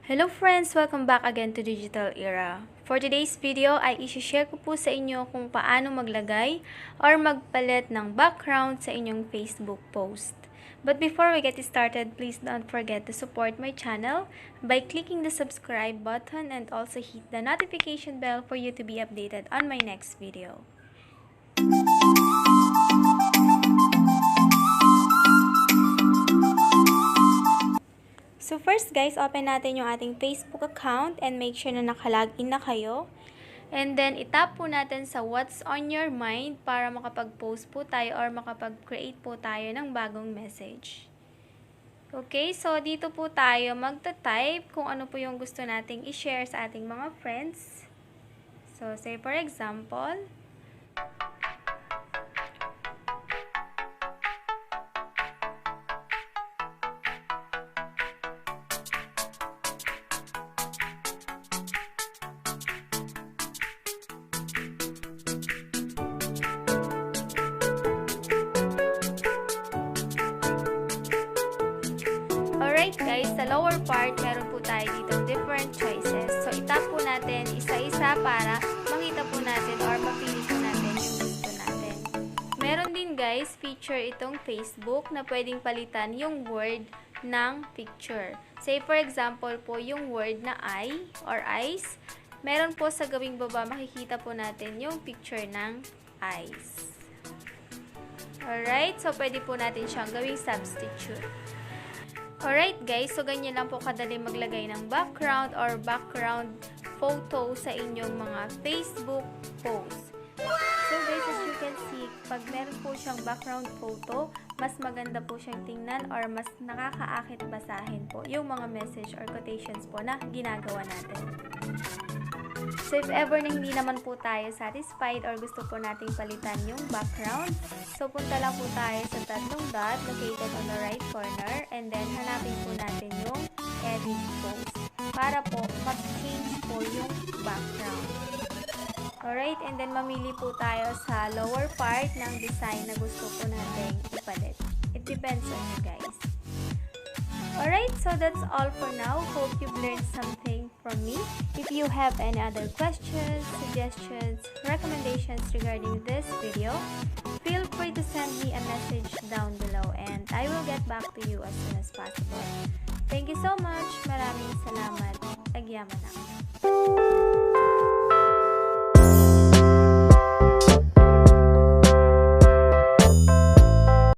Hello friends! Welcome back again to Digital Era. For today's video ay isi-share ko po sa inyo kung paano maglagay or magpalit ng background sa inyong Facebook post. But before we get started, please don't forget to support my channel by clicking the subscribe button and also hit the notification bell for you to be updated on my next video. So first guys, open natin yung ating Facebook account and make sure na nakalagin na kayo. And then itap po natin sa what's on your mind para makapag-post po tayo or makapag-create po tayo ng bagong message. Okay, so dito po tayo magta-type kung ano po yung gusto nating i-share sa ating mga friends. So say for example, alright guys, sa lower part, meron po tayo dito different choices. So, itap po natin isa-isa para makita po natin or mapili po natin yung gusto natin. Meron din guys, feature itong Facebook na pwedeng palitan yung word ng picture. Say for example po, yung word na eye or eyes, meron po sa gawing baba, makikita po natin yung picture ng eyes. Alright, so pwede po natin siyang gawing substitute. Alright guys, so ganyan lang po kadali maglagay ng background or background photo sa inyong mga Facebook posts. So guys, as you can see, pag meron po siyang background photo, mas maganda po siyang tingnan or mas nakakaakit basahin po yung mga message or quotations po na ginagawa natin. So if ever na hindi naman po tayo satisfied or gusto po nating palitan yung background, so punta lang po tayo sa tatlong dot located on the right corner and then hanapin po natin yung edit post para po mag-change po yung background. Alright, and then mamili po tayo sa lower part ng design na gusto po nating ipalit. It depends on you guys. Alright, so that's all for now. Hope you've learned something from me. If you have any other questions, suggestions, recommendations regarding this video, feel free to send me a message down below and I will get back to you as soon as possible. Thank you so much. Maraming salamat. Agyaman ako.